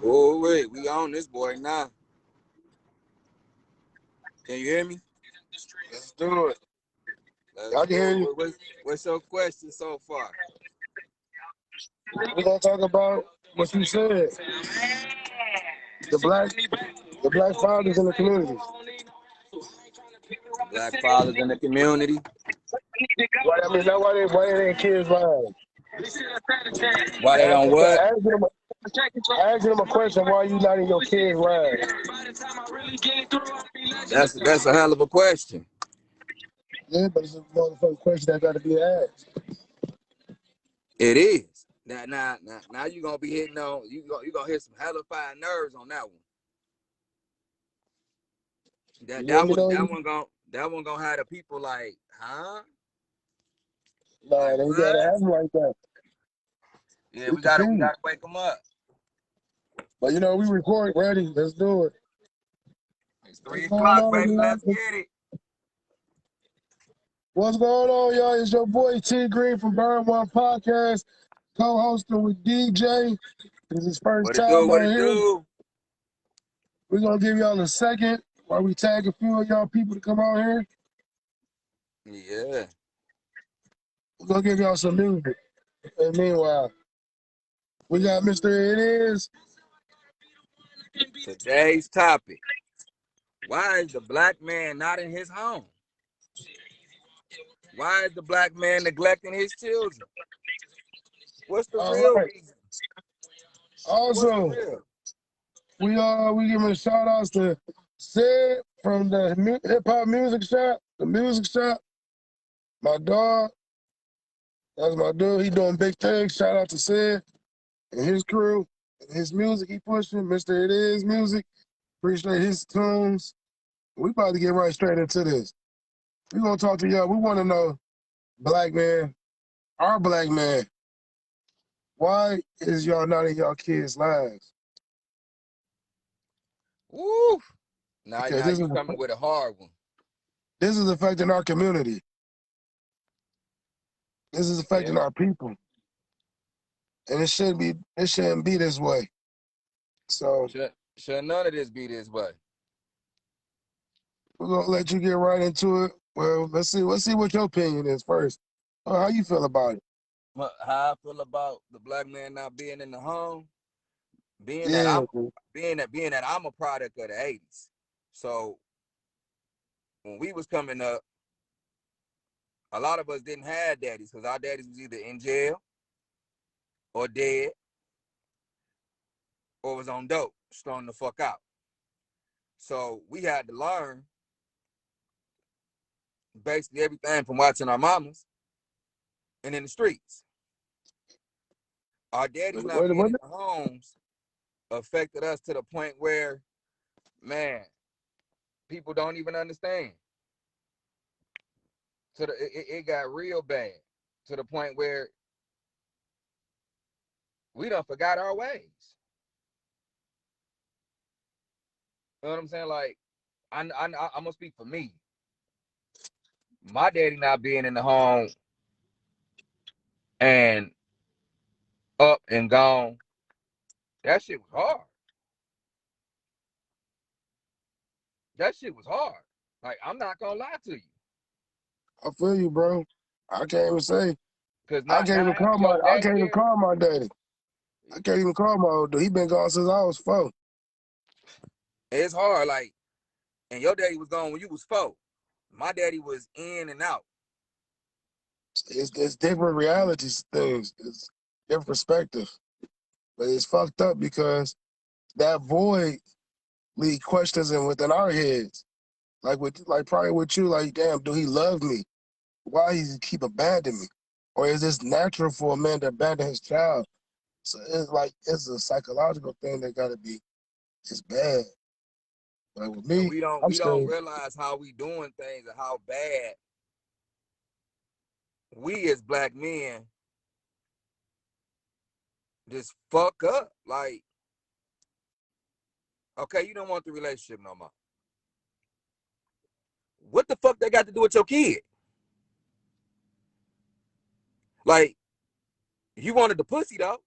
Oh wait, we on this boy now. Can you hear me? Let's do it. Let's Y'all can hear do you. it. What's your question so far? We're gonna talk about what you said. The black fathers in the community. Black fathers in the community. Why they ain't kids lying? Why they don't what? Asking them a question, why you not in your kids' lives? That's a hell of a question. Yeah, but it's a motherfucking question that got to be asked. It is. Now you gonna be hitting on you gonna hit some hella fine nerves on that one. That one gonna have the people like, huh? Nah, Like they what? gotta have them like that. Yeah, we gotta wake them up. But you know, we record ready. Let's do it. It's 3 o'clock, baby. Let's get it. What's going on, y'all? It's your boy T Green from Burn One Podcast, co-hosting with DJ. It's his first time on here. We're gonna give y'all a second while we tag a few of y'all people to come out here. Yeah. We're gonna give y'all some music. And meanwhile, we got Mr. It Is. Today's topic. Why is the black man not in his home? Why is the black man neglecting his children? What's the real reason? Also, we giving shout outs to Sid from the hip hop music shop, the music shop. My dog, that's my dude. He doing big things. Shout out to Sid and his crew, and his music he pushing. Mr. It Is music. Appreciate his tunes. We about to get right straight into this. We gonna talk to y'all. We want to know, black man, our black man, why is y'all not in y'all kids' lives? Woo! Now you coming with a hard one. This is affecting our community. This is affecting our people. And it shouldn't be this way. So should none of this be this way. We're gonna let you get right into it. Well, let's see what your opinion is first. How you feel about it? How I feel about the black man not being in the home, being that I'm a product of the 80s. So when we was coming up, a lot of us didn't have daddies because our daddies was either in jail or dead or was on dope, stoned the fuck out. So we had to learn basically everything from watching our mamas and in the streets. Our daddies not being in the homes affected us to the point where, man, people don't even understand. So it got real bad to the point where we done forgot our ways. You know what I'm saying? Like, I'm gonna speak for me. My daddy not being in the home and up and gone, that shit was hard. That shit was hard. Like, I'm not gonna lie to you. I feel you, bro. I can't even say. I can't even call my daddy. I can't even call my old dude. He been gone since I was 4. It's hard, like, and your daddy was gone when you was 4. My daddy was in and out. It's different realities things. It's different perspective. But it's fucked up because that void lead questions in within our heads. Like probably with you, like, damn, do he love me? Why he keep abandoning me? Or is this natural for a man to abandon his child? So it's a psychological thing that gotta be. It's bad. Like with me, we don't realize how we doing things and how bad we as black men just fuck up. Like, okay, you don't want the relationship no more. What the fuck they got to do with your kid? Like, You wanted the pussy though.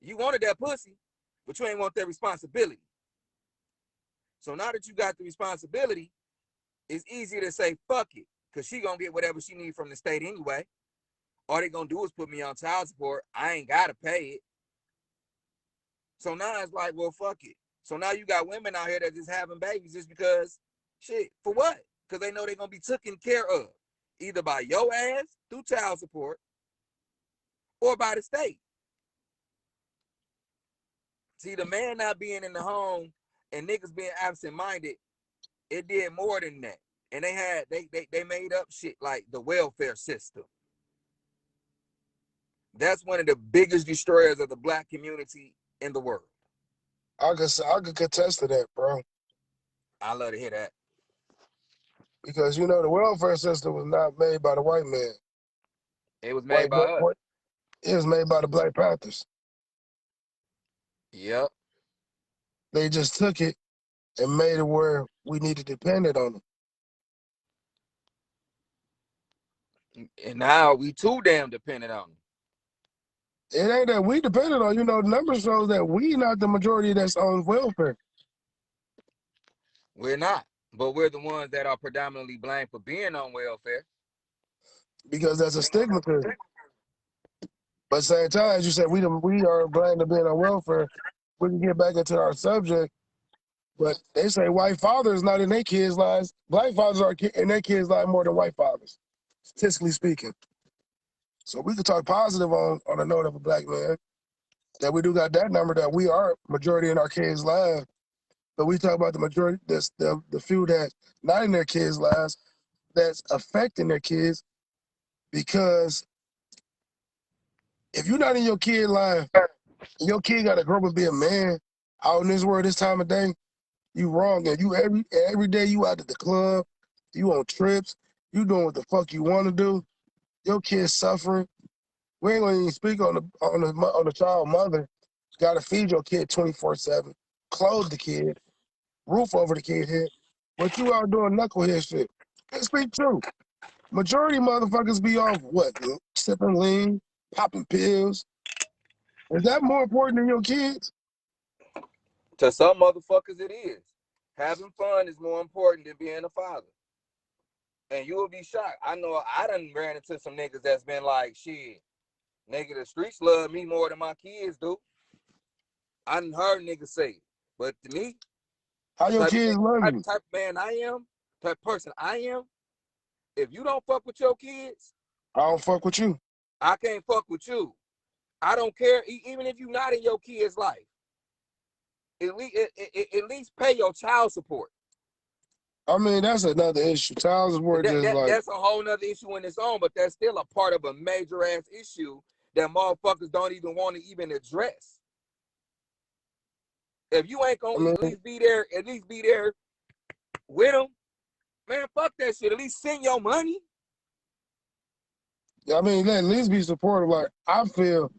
You wanted that pussy, but you ain't want that responsibility. So now that you got the responsibility, it's easier to say fuck it, because she gonna get whatever she need from the state anyway. All they gonna do is put me on child support. I ain't gotta pay it. So now it's like, well, fuck it. So now you got women out here that just having babies just because, shit, for what? Because they know they're gonna be taken care of, either by your ass through child support or by the state. See, the man not being in the home and niggas being absent-minded, it did more than that. And they made up shit like the welfare system. That's one of the biggest destroyers of the black community in the world. I could contest to that, bro. I love to hear that. Because the welfare system was not made by the white man. It was made by us. It was made by the Black Panthers. Yep. They just took it and made it where we need to depend on them. And now we too damn dependent on them. It ain't that we dependent on, the numbers shows that we not the majority that's on welfare. We're not, but we're the ones that are predominantly blamed for being on welfare. Because that's a stigma. But at the same time, as you said, we are blamed for being on welfare. We can get back into our subject, but they say white fathers not in their kids' lives. Black fathers are in their kids' lives more than white fathers, statistically speaking. So we could talk positive on the note of a black man, that we do got that number that we are majority in our kids' lives. But we talk about the majority, the few that not in their kids' lives, that's affecting their kids. Because if you're not in your kid life, your kid got to grow up and be a man out in this world this time of day, you wrong. And you every day you out at the club, you on trips, you doing what the fuck you want to do. Your kid's suffering. We ain't gonna even speak on the child mother. Got to feed your kid 24/7, clothe the kid, roof over the kid head. But you out doing knucklehead shit. Let's speak true. Majority motherfuckers be off what? Sipping lean, popping pills. Is that more important than your kids? To some motherfuckers, it is. Having fun is more important than being a father. And you will be shocked. I know I done ran into some niggas that's been like, shit, nigga, the streets love me more than my kids do. I done heard niggas say it. But to me, how your kids love you? Type of man I am, type person I am, if you don't fuck with your kids, I don't fuck with you. I can't fuck with you. I don't care, even if you're not in your kid's life. At least pay your child support. I mean, that's another issue. Child support that's a whole nother issue in its own, but that's still a part of a major ass issue that motherfuckers don't even want to even address. If you ain't gonna at least be there with them, man, fuck that shit. At least send your money. I mean, at least be supportive. Like, I feel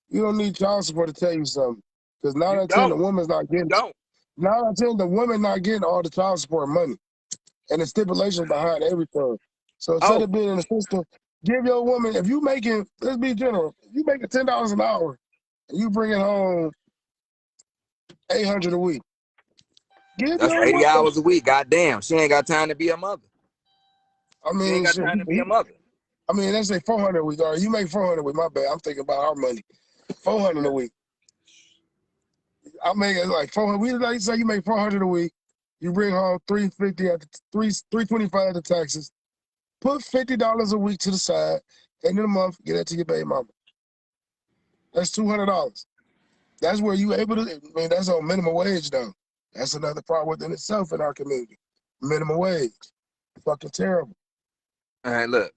you don't need child support to tell you something. Because 9 out of 10, the woman's not getting 9 out of 10, the woman not getting all the child support money. And the stipulations behind everything. So instead of being in the system, give your woman, if you making, let's be general, if you making $10 an hour and you bringing home $800 a week. That's 80 hours a week. Goddamn, she ain't got time to be a mother. I mean, she ain't got time to be a mother. I mean, let's say 400 a week. All right, you make 400 a week. My bad. I'm thinking about our money. 400 a week. I make it like 400. We like say you make 400 a week. You bring home 350 at the 325 at the taxes. Put $50 a week to the side. End of the month, get that to your baby mama. That's $200. That's where you able to. I mean, that's on minimum wage though. That's another part within itself in our community. Minimum wage, fucking terrible. All right, look,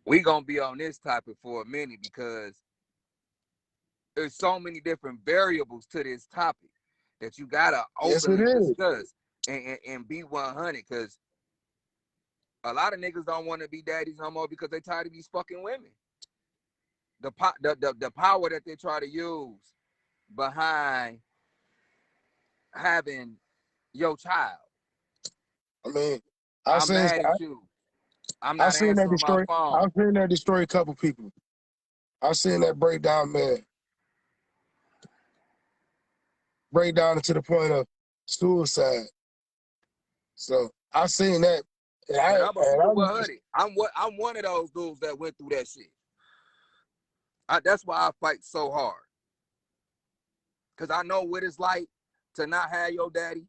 we gonna be on this topic for a minute because there's so many different variables to this topic that you gotta openly discuss and be 100. Because a lot of niggas don't want to be daddies no more because they tired of these fucking women. The power that they try to use behind having your child. I mean, I'm mad at you. I'm not answering my phone. I've seen that destroy a couple people. I've seen that break down, man. Break down to the point of suicide. So I seen that. And I'm a keep it 100. I'm one of those dudes that went through that shit. That's why I fight so hard. Cause I know what it's like to not have your daddy.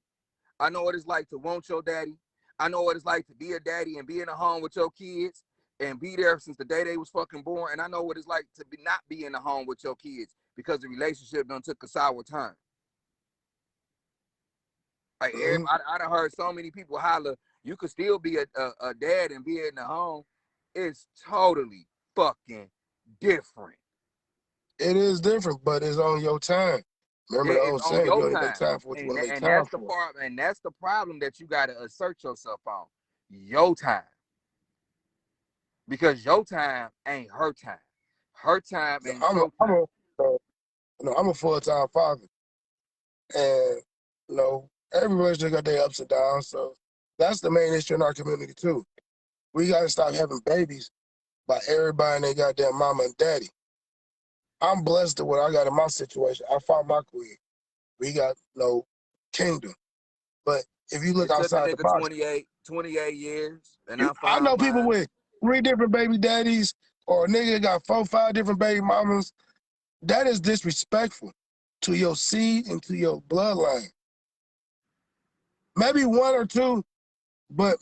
I know what it's like to want your daddy. I know what it's like to be a daddy and be in a home with your kids and be there since the day they was fucking born. And I know what it's like to not be in the home with your kids because the relationship done took a sour turn. Like I done heard so many people holler, you could still be a dad and be in the home. It's totally fucking different. It is different, but it's on your time. Remember the old saying, you only make time for what you want to make time for. And that's the problem that you got to assert yourself on. Your time. Because your time ain't her time. Her time ain't your time. I'm a full-time father. And, you know, every relationship got their ups and downs. So that's the main issue in our community, too. We got to stop having babies by everybody and their goddamn mama and daddy. I'm blessed with what I got in my situation. I found my queen. We got no kingdom. But if you look outside the box, 28 years, and I know people with 3 different baby daddies, or a nigga got 4, 5 different baby mamas. That is disrespectful to your seed and to your bloodline. Maybe 1 or 2, but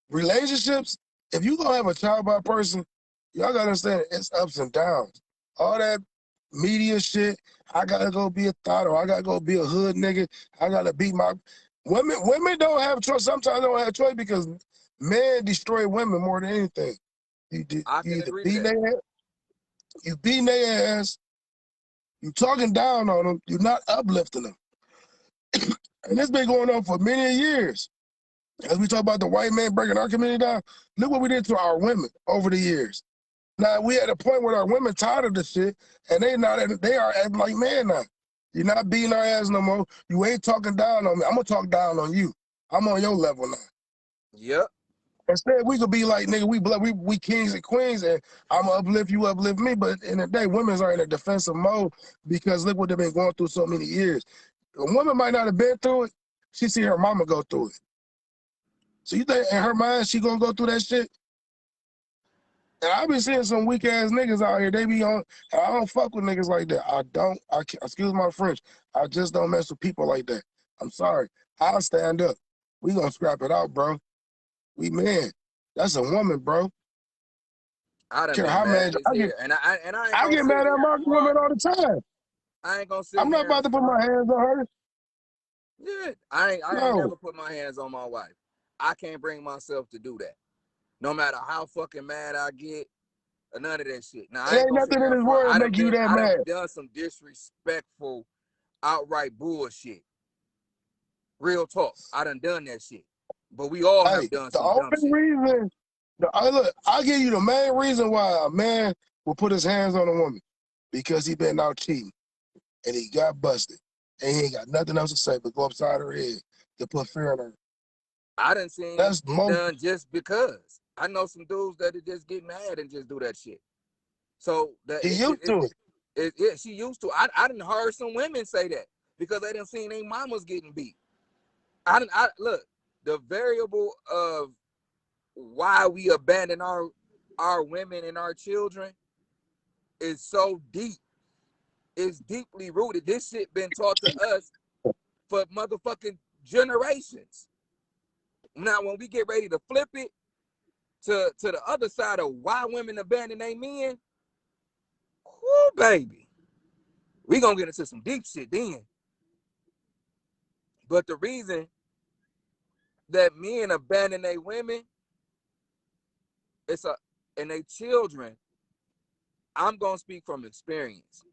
relationships, if you gonna have a child by a person, y'all gotta understand it's ups and downs. All that media shit, I gotta go be a thought, or I gotta go be a hood nigga. I gotta be my women. Women don't have choice. Sometimes they don't have choice because men destroy women more than anything. You either beating their ass, you beating their ass, you talking down on them, you're not uplifting them. And this been going on for many years. As we talk about the white man breaking our community down, look what we did to our women over the years. Now we at a point where our women tired of this shit, and they are acting like men now. You're not beating our ass no more. You ain't talking down on me. I'm gonna talk down on you. I'm on your level now. Yep. Instead, we could be like, nigga, we kings and queens, and I'm gonna uplift you, uplift me. But in the day, women are in a defensive mode because look what they've been going through so many years. A woman might not have been through it. She see her mama go through it. So you think in her mind she gonna go through that shit? And I've been seeing some weak ass niggas out here. They be on. I don't fuck with niggas like that. I can't, excuse my French. I just don't mess with people like that. I'm sorry. I'll stand up. We gonna scrap it out, bro. We men. That's a woman, bro. I done been mad as hell. And I get mad at my woman all the time. I ain't gonna sit I'm not about to put my hands on her. Yeah, I ain't never put my hands on my wife. I can't bring myself to do that. No matter how fucking mad I get, or none of that shit. Now, ain't nothing in this world make you that mad. I done some disrespectful, outright bullshit. Real talk. I done that shit. But we all have done some dumb shit. Reason, look, I'll give you the main reason why a man will put his hands on a woman. Because he been out cheating. And he got busted. And he ain't got nothing else to say but go upside her head to put fear in her. I done seen it done just because. I know some dudes that just get mad and just do that shit. So that he used to it. She used to. I done heard some women say that because they done seen their mamas getting beat. Look, the variable of why we abandon our women and our children is so deep. It's deeply rooted. This shit been taught to us for motherfucking generations. Now, when we get ready to flip it to the other side of why women abandon their men, whoo, baby, we gonna get into some deep shit then. But the reason that men abandon their women and their children, I'm gonna speak from experience.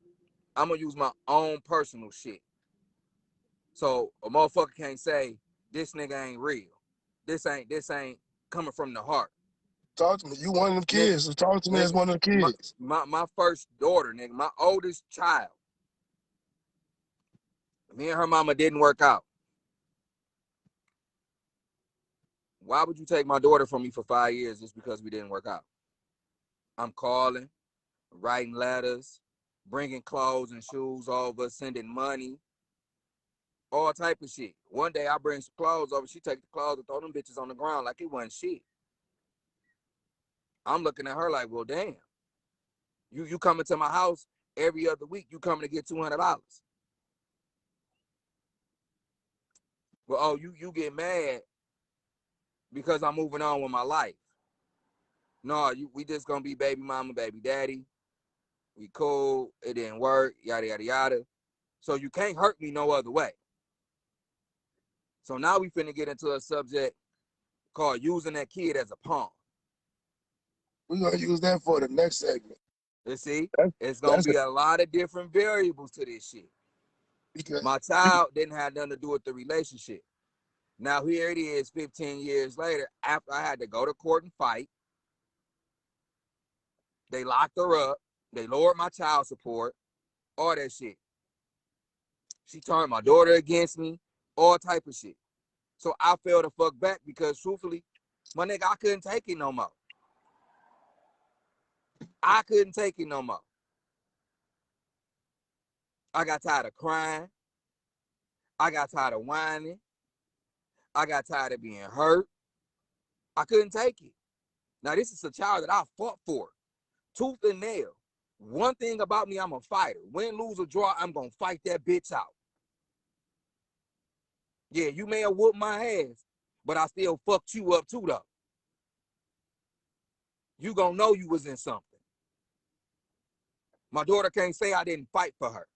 I'm gonna use my own personal shit. So a motherfucker can't say this nigga ain't real. This ain't coming from the heart. Talk to me. You one of them kids. So talk to me as one of the kids. My first daughter, nigga, my oldest child. Me and her mama didn't work out. Why would you take my daughter from me for 5 years just because we didn't work out? I'm calling, writing letters, bringing clothes and shoes over, sending money, all type of shit. One day I bring some clothes over, she take the clothes and throw them bitches on the ground like it wasn't shit. I'm looking at her like, well, damn. You coming to my house every other week, you coming to get $200. Well, oh, you get mad because I'm moving on with my life. No, we just gonna be baby mama, baby daddy. We cool, it didn't work, yada, yada, yada. So you can't hurt me no other way. So now we finna get into a subject called using that kid as a pawn. We're gonna use that for the next segment. You see, it's gonna be a lot of different variables to this shit. Because my child didn't have nothing to do with the relationship. Now here it is 15 years later, after I had to go to court and fight. They locked her up. They lowered my child support, all that shit. She turned my daughter against me, all type of shit. So I fell the fuck back because truthfully, my nigga, I couldn't take it no more. I couldn't take it no more. I got tired of crying. I got tired of whining. I got tired of being hurt. I couldn't take it. Now, this is a child that I fought for, tooth and nail. One thing about me, I'm a fighter. Win, lose, or draw, I'm going to fight that bitch out. Yeah, you may have whooped my ass, but I still fucked you up too, though. You gonna know you was in something. My daughter can't say I didn't fight for her.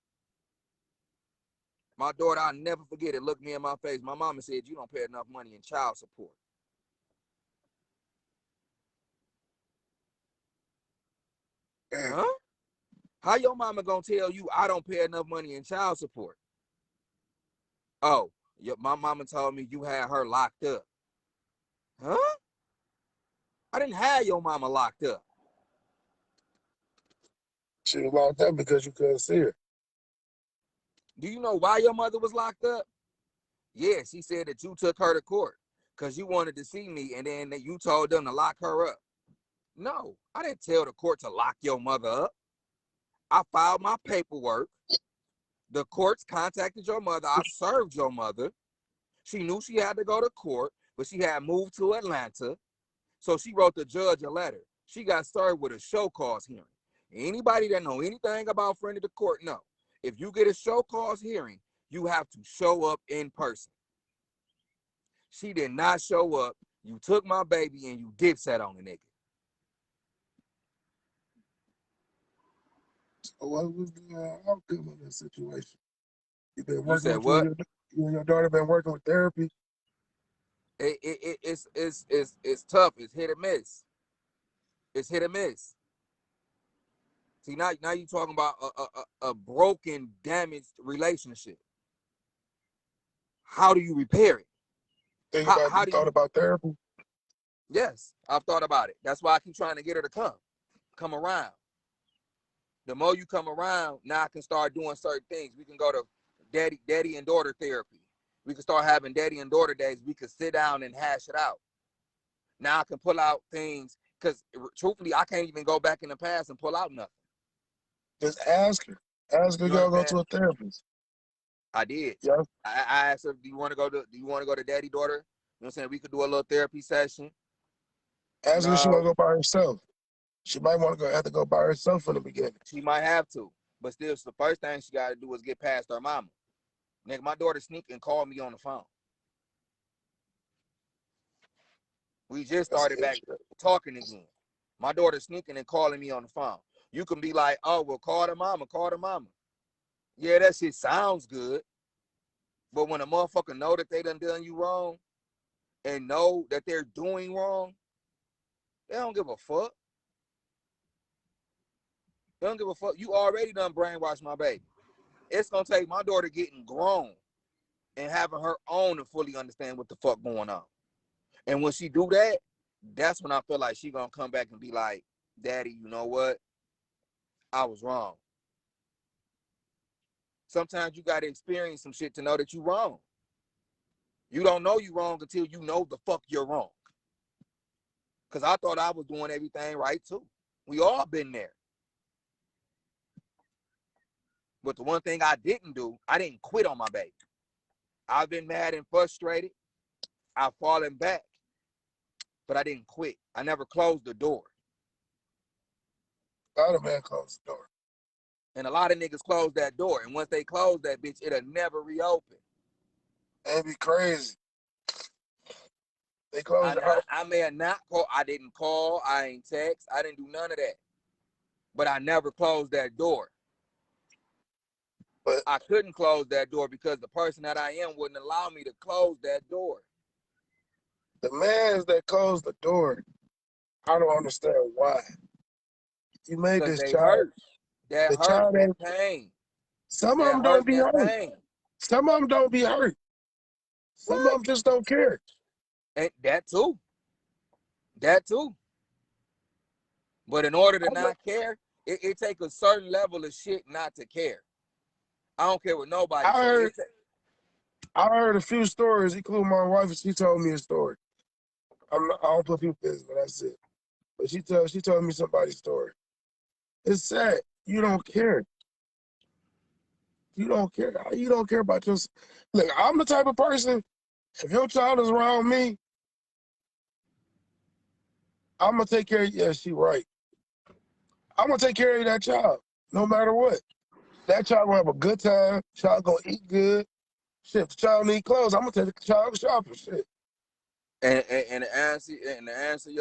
My daughter, I'll never forget it, looked me in my face. My mama said, you don't pay enough money in child support. Huh? How your mama gonna tell you I don't pay enough money in child support? Oh, my mama told me you had her locked up. Huh? I didn't have your mama locked up. She was locked up because you couldn't see her. Do you know why your mother was locked up? Yeah, she said that you took her to court because you wanted to see me and then you told them to lock her up. No, I didn't tell the court to lock your mother up. I filed my paperwork. The courts contacted your mother. I served your mother. She knew she had to go to court, but she had moved to Atlanta. So she wrote the judge a letter. She got served with a show cause hearing. Anybody that know anything about friend of the court know. If you get a show cause hearing, you have to show up in person. She did not show up. You took my baby and you dipset on the nigga. So what was the outcome of that situation? You been working You said with what? You and your daughter been working with therapy? It's tough. It's hit or miss. It's hit or miss. See, now you're talking about a broken, damaged relationship. How do you repair it? How do you thought about therapy? Yes, I've thought about it. That's why I keep trying to get her to come around. The more you come around, now I can start doing certain things. We can go to daddy and daughter therapy. We can start having daddy and daughter days. We can sit down and hash it out. Now I can pull out things because truthfully, I can't even go back in the past and pull out nothing. Just ask her. Ask her, y'all go to a therapist. I did. Yeah. I asked her, do you want to go to daddy daughter? You know what I'm saying? We could do a little therapy session. Ask her if she want to go by herself. She might want to have to go by herself in the beginning. She might have to, but still, the first thing she got to do is get past her mama. Nigga, my daughter sneaked and called me on the phone. We just started back talking again. My daughter sneaking and calling me on the phone. You can be like, oh, well, call the mama. Yeah, that shit sounds good. But when a motherfucker know that they done you wrong and know that they're doing wrong, they don't give a fuck. They don't give a fuck. You already done brainwashed my baby. It's going to take my daughter getting grown and having her own to fully understand what the fuck going on. And when she do that, that's when I feel like she gonna come back and be like, Daddy, you know what? I was wrong. Sometimes you gotta experience some shit to know that you wrong. You don't know you wrong until you know the fuck you're wrong. Because I thought I was doing everything right too. We all been there. But the one thing I didn't do, I didn't quit on my baby. I've been mad and frustrated. I've fallen back. But I didn't quit. I never closed the door. A lot of men close the door. And a lot of niggas close that door. And once they close that bitch, it'll never reopen. That'd be crazy. They close the house. I may have not called. I didn't call. I ain't text. I didn't do none of that. But I never closed that door. But I couldn't close that door because the person that I am wouldn't allow me to close that door. The mans that close the door, I don't understand why. You made this child. Hurt. That hurt, that pain. Some of them don't be hurt. Some of them don't be hurt. Some of them just don't care. And that too. That too. But in order to not care, it takes a certain level of shit not to care. I don't care what nobody says. I heard a few stories, including my wife, and she told me a story. I don't put people business, but that's it. But she told me somebody's story. It's sad. You don't care. You don't care. You don't care about yourself. Look, I'm the type of person, if your child is around me, I'm going to take care of you. Yeah, she right. I'm going to take care of that child, no matter what. That child will have a good time. Child going to eat good. Shit, if the child need clothes, I'm going to take the child shopping. Shit. And the answer,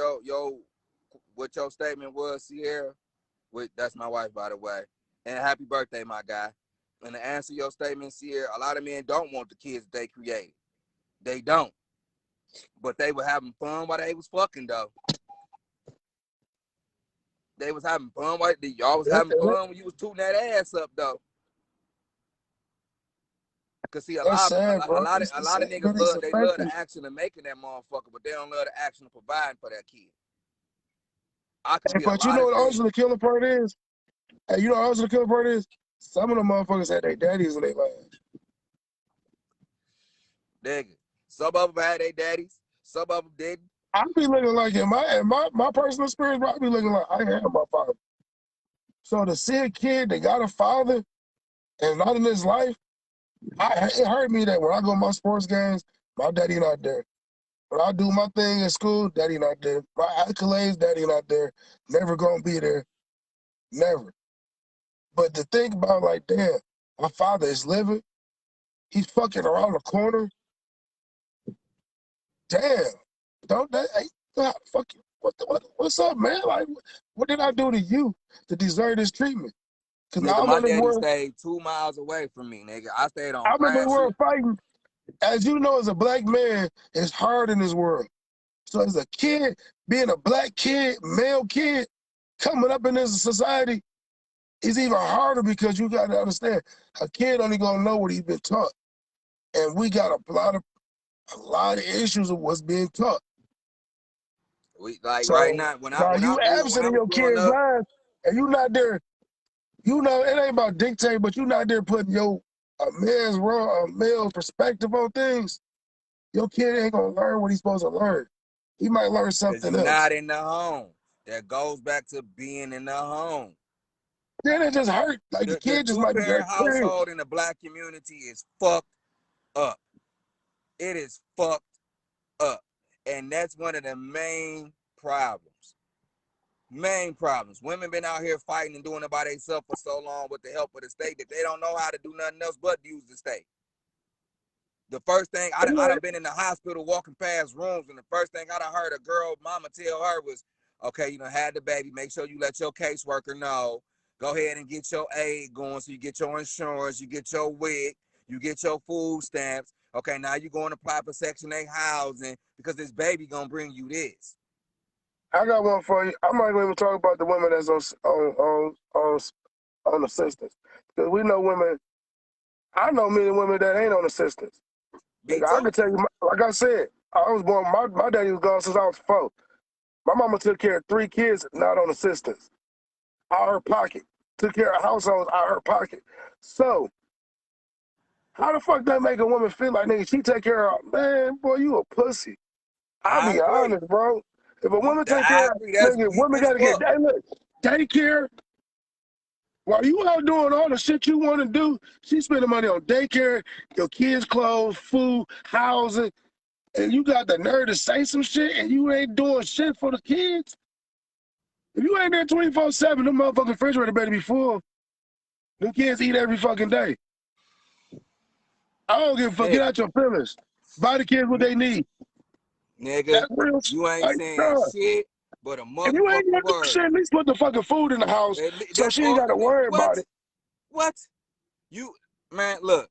what your statement was, Sierra, that's my wife, by the way. And happy birthday, my guy. And to answer your statement, Sierra, a lot of men don't want the kids that they create. They don't. But they were having fun while they was fucking, though. They was having fun while y'all was having fun when you was tooting that ass up, though. Cause see, a lot of niggas love the action of making that motherfucker, but they don't love the action of providing for that kid. But you know what also the killer part is? Hey, you know what also the killer part is? Some of the motherfuckers had their daddies in their lives. Nigga, some of them had their daddies, some of them didn't. I be looking like in my personal experience, I be looking like I ain't had my father. So to see a kid that got a father and not in his life, it hurt me that when I go to my sports games, my daddy not there. When I do my thing in school, daddy not there. My accolades, daddy not there. Never gonna be there. Never. But to think about like, damn, my father is living. He's fucking around the corner. Damn. Don't that hey, fuck you. What's up, man? Like, what did I do to you to deserve this treatment? Cause nigga, my daddy stayed 2 miles away from me, nigga. I stayed on. I'm in the world fighting. As you know, as a black man, it's hard in this world. So as a kid, being a black kid, male kid, coming up in this society, is even harder because you got to understand, a kid only gonna know what he's been taught, and we got a lot of issues of what's being taught. We so, right now, when you absent in your kid's life, and you not there. You know, it ain't about dictate, but you not there putting a male perspective on things. Your kid ain't gonna learn what he's supposed to learn. He might learn something else. Not in the home. That goes back to being in the home. Then it just hurt. Like the kid just might be two-parent household in the black community is fucked up. It is fucked up. And that's one of the main problems. Main problems. Women been out here fighting and doing it by themselves for so long with the help of the state that they don't know how to do nothing else but use the state. The first thing, I done been in the hospital walking past rooms, and the first thing I done heard a girl mama tell her was, okay, you done had the baby, make sure you let your caseworker know. Go ahead and get your aid going so you get your insurance, you get your WIC, you get your food stamps. Okay, now you going to apply for Section 8 housing because this baby gonna bring you this. I got one for you. I'm not even talk about the women that's on assistance. Because we know women, I know many women that ain't on assistance. I can tell you, like I said, I was born, my daddy was gone since I was 4. My mama took care of 3 kids, not on assistance. Out of her pocket. Took care of households out of her pocket. So, how the fuck that make a woman feel like, nigga, she take care of, man, boy, you a pussy. I'll be honest, bro. If a woman take I care, agree. That's nigga, weak women as gotta get fuck. daycare. While you out doing all the shit you want to do, she spending money on daycare, your kids' clothes, food, housing, and you got the nerve to say some shit and you ain't doing shit for the kids. If you ain't there 24/7, them motherfucking refrigerator better be full. Them kids eat every fucking day. I don't give a fuck. Get out your feelings. Buy the kids what they need. Nigga, That's real. you ain't Like, saying shit but a if you ain't motherfucking gonna do word. shit, at least put the fucking food in the house so she ain't got to worry about it. What? You, man, look.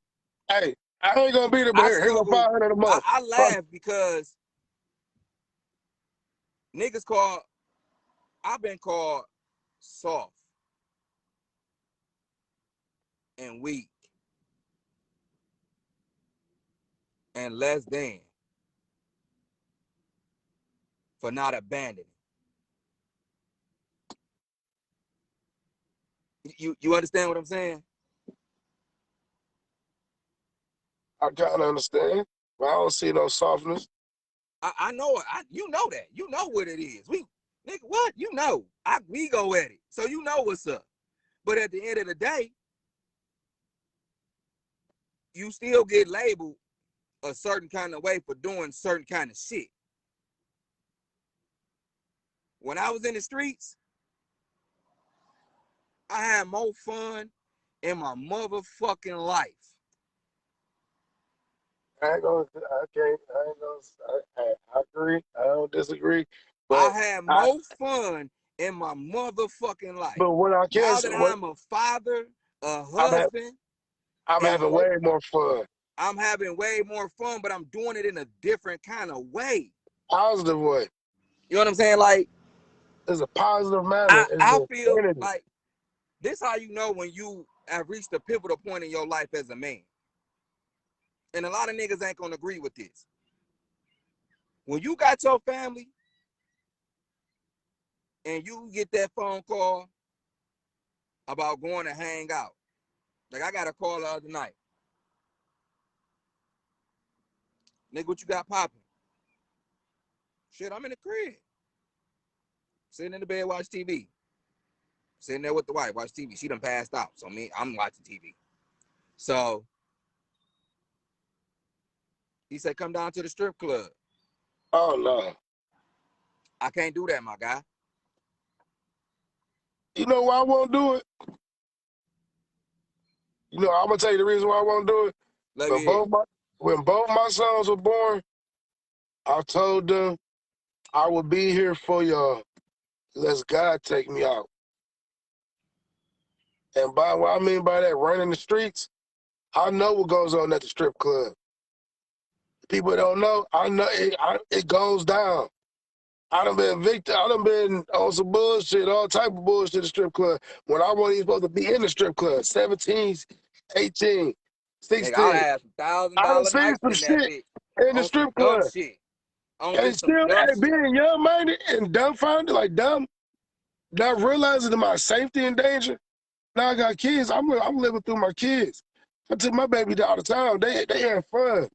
Hey, I ain't gonna be there, but here go 500 a month. I laugh because niggas I've been called soft and weak and less than for not abandoning. You understand what I'm saying? I kind of understand, but I don't see no softness. I know it. You know that. You know what it is. Nigga, what? You know. We go at it. So you know what's up. But at the end of the day, you still get labeled a certain kind of way for doing certain kind of shit. When I was in the streets, I had more fun in my motherfucking life. I agree. I don't disagree. But I had more fun in my motherfucking life. But what I now that I'm a father, a husband, I'm having way more fun. I'm having way more fun, but I'm doing it in a different kind of way. Positive way. You know what I'm saying? Like, it's a positive manner. I feel like this how you know when you have reached a pivotal point in your life as a man. And a lot of niggas ain't gonna agree with this. When you got your family and you get that phone call about going to hang out. Like, I got a call the other night. Nigga, what you got popping? Shit, I'm in the crib. Sitting in the bed, watch TV. Sitting there with the wife, watch TV. She done passed out. So I'm watching TV. So he said, come down to the strip club. Oh, no. I can't do that, my guy. You know why I won't do it? You know, I'm going to tell you the reason why I won't do it. When both my sons were born, I told them I would be here for y'all. Let's God take me out. And by what I mean by that, running the streets, I know what goes on at the strip club. People don't know, I know it goes down. I done been victim. I done been on some bullshit, all type of bullshit at the strip club when I wasn't even supposed to be in the strip club. 17, 18, 16. Nigga, I had some $1,000 nights some in shit that bitch. in the strip Dumb club. shit. And still being young-minded and dumbfounded, like dumb, not realizing that my safety in danger. Now I got kids. I'm living through my kids. I took my baby out of town. They have fun.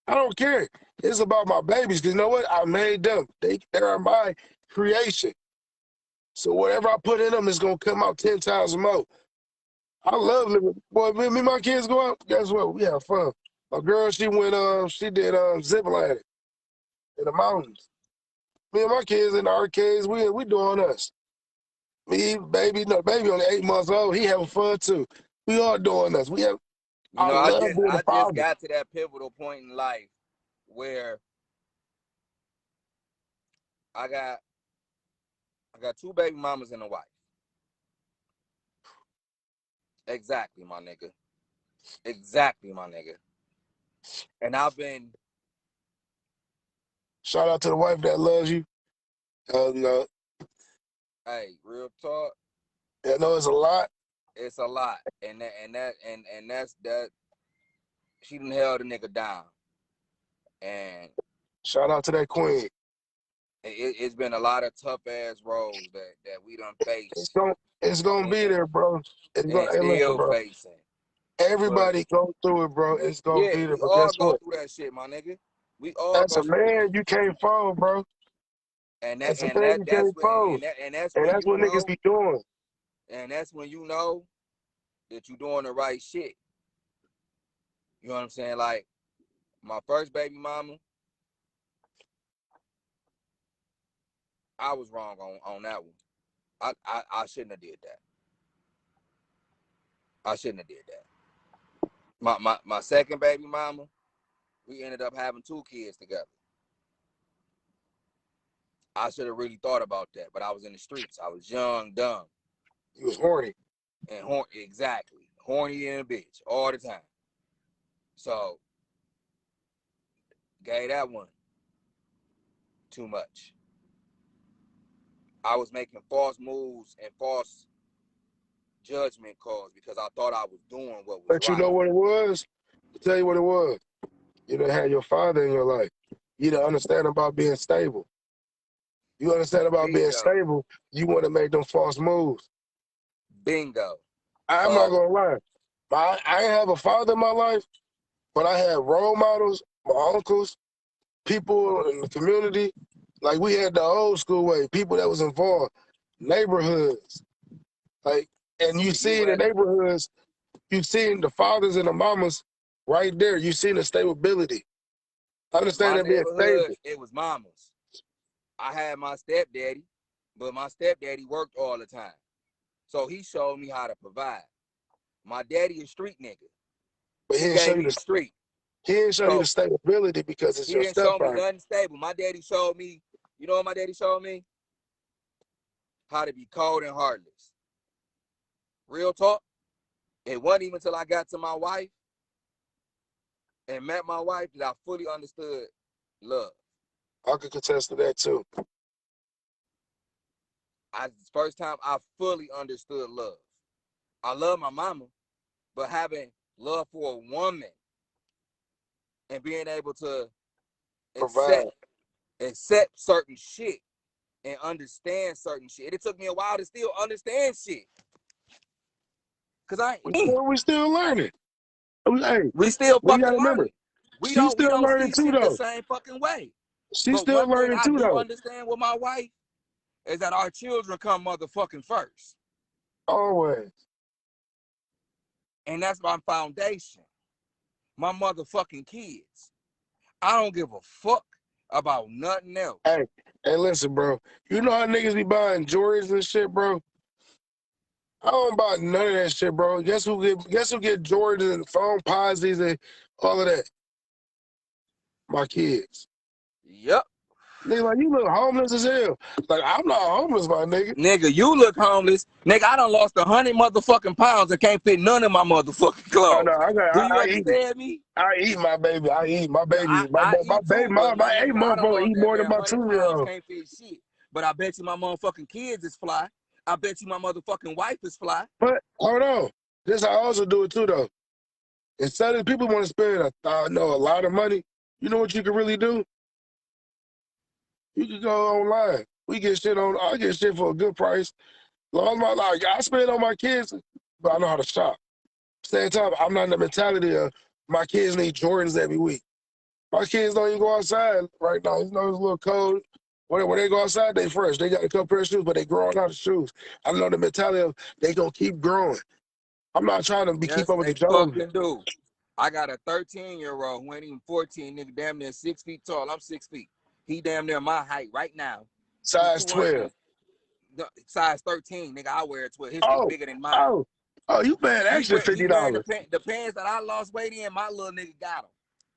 I don't care. It's about my babies. Cause you know what? I made them. They are my creation. So whatever I put in them is gonna come out 10 times more. I love living. Boy, me and my kids go out. Guess what? We have fun. My girl, she did zip lining in the mountains. Me and my kids in the arcades. We doing us. Baby only 8 months old. He having fun too. We all doing us. I just got to that pivotal point in life where I got 2 baby mamas and a wife. Exactly, my nigga. Exactly, my nigga. And I've been. Shout out to the wife that loves you. Hey, real talk. I know it's a lot. It's a lot, and that's that. She done held a nigga down, and shout out to that queen. It's been a lot of tough ass roles that we done faced. It's gonna be there, bro. Still facing. Everybody go through it, bro. It's gonna be there. We all go through that shit, my nigga. We all. As a man, you can't fall, bro. And That's the thing you can't pose. and that's And when that's you what niggas know, be doing. and that's when you know that you're doing the right shit. You know what I'm saying? Like my first baby mama, I was wrong on that one. I shouldn't have did that. I shouldn't have did that. My second baby mama, we ended up having 2 kids together. I should have really thought about that, but I was in the streets. I was young, dumb. You was horny. And exactly. Horny in a bitch all the time. So gave that one too much. I was making false moves and false judgment calls because I thought I was doing what was but right. You know what it was? I'll tell you what it was. You done had your father in your life. You don't understand about being stable. You understand about being stable. You want to make them false moves. Bingo. I'm not gonna lie. I didn't have a father in my life, but I had role models, my uncles, people in the community. Like we had the old school way, people that was involved, neighborhoods. Like, and you see in the neighborhoods, you seen the fathers and the mamas right there. You seen the stability. Understand that being stable. It was mamas. I had my stepdaddy, but my stepdaddy worked all the time. So he showed me how to provide. My daddy a street nigga. But he didn't show you the street. He didn't show you the stability because it's your stepfather. He didn't show me nothing stable. My daddy showed me, you know what my daddy showed me? How to be cold and heartless. Real talk. It wasn't even until I got to my wife and met my wife that I fully understood love. I could contest to that too. First time I fully understood love. I love my mama, but having love for a woman and being able to accept certain shit and understand certain shit. It took me a while to still understand shit. Cause we still learning. We still fucking learning. We don't learning see too, shit though. the same fucking way. She's still learning too, though. I do understand with my wife is that our children come motherfucking first. Always. And that's my foundation. My motherfucking kids. I don't give a fuck about nothing else. Hey, listen, bro. You know how niggas be buying Jordans and shit, bro? I don't buy none of that shit, bro. Guess who get Jordans and phone posies and all of that? My kids. Yep. Nigga, like, you look homeless as hell. Like, I'm not homeless, my nigga. Nigga, you look homeless. Nigga, I done lost 100 motherfucking pounds and can't fit none of my motherfucking clothes. Oh, no, do you understand me? I eat my baby. I eat my baby. I eat too, my 8 month old eat more than my 2-year-old. Can't fit shit. But I bet you my motherfucking kids is fly. I bet you my motherfucking wife is fly. But hold on. This I also do it too, though. Instead of people want to spend a lot of money, you know what you can really do? You can go online. I get shit for a good price. Long my life, I spend on my kids, but I know how to shop. Same time, I'm not in the mentality of my kids need Jordans every week. My kids don't even go outside right now. You know, it's a little cold. When they go outside, they fresh. They got a couple pair of shoes, but they growing out of shoes. I know the mentality of they gonna keep growing. I'm not trying to keep up with the Joneses. Do. I got a 13-year-old who ain't even 14, nigga, damn near 6 feet tall. I'm 6 feet. He damn near my height right now. Size 12. Size 13, nigga. I wear a 12. His feet bigger than mine. Oh, you paying extra $50. The pants that I lost weight in, my little nigga got them.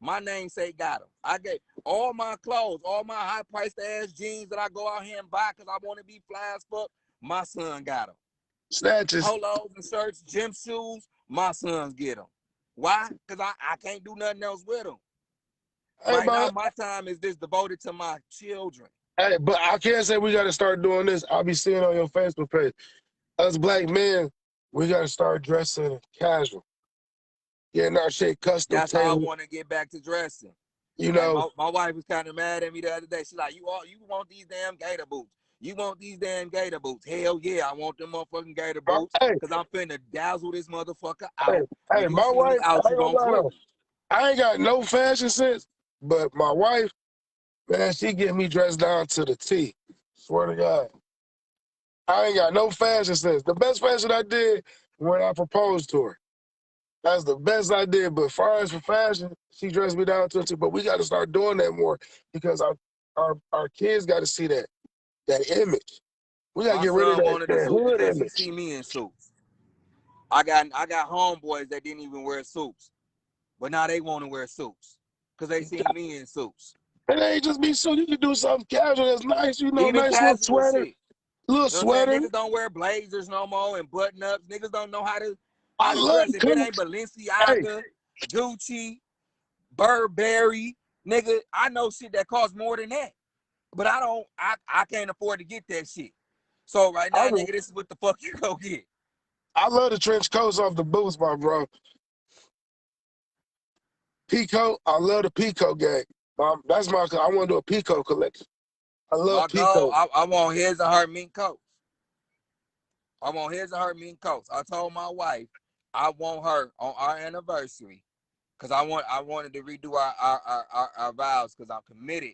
My namesake got them. I get all my clothes, all my high-priced ass jeans that I go out here and buy because I want to be fly as fuck. My son got them. Snatches. Polos and shirts, gym shoes, my sons get them. Why? Because I can't do nothing else with them. Hey, right now, my time is just devoted to my children. Hey, but I can't say we got to start doing this. I'll be seeing on your Facebook page. Us black men, we got to start dressing casual. Getting our shit custom. That's how I want to get back to dressing. You know, like my wife was kind of mad at me the other day. She's like, you want these damn gator boots. You want these damn gator boots. Hell yeah, I want them motherfucking gator boots. Because I'm finna dazzle this motherfucker out. Hey, my wife, I ain't got no fashion sense, but my wife, Man, she get me dressed down to the T. Swear to God. I ain't got no fashion sense. The best fashion I did when I proposed to her. That's the best I did. But far as for fashion, she dressed me down to the T. But we got to start doing that more because our kids got to see that image. We got to My get rid of son that, wanted a that suit hood because he image. see me in suits. I got homeboys that didn't even wear suits, but now they want to wear suits because they seen me in suits. It ain't just be so you can do something casual that's nice, Even nice little casual sweater, shit. little You know what I'm sweater. saying? Niggas don't wear blazers no more and button ups. Niggas don't know how to I love dress. the If it color. ain't Hey, Balenciaga, Gucci, Burberry, nigga, I know shit that costs more than that. But I can't afford to get that shit. So right now, nigga, this is what the fuck you go get. I love the trench coats off the boots, my bro. Peacoat, I love the Peacoat gang. That's I want to do a Peacoat collection. I love My goal, Peacoat. I want his and her mink coats. I want his and her mink coats. I told my wife I want her on our anniversary because I wanted to redo our vows because I'm committed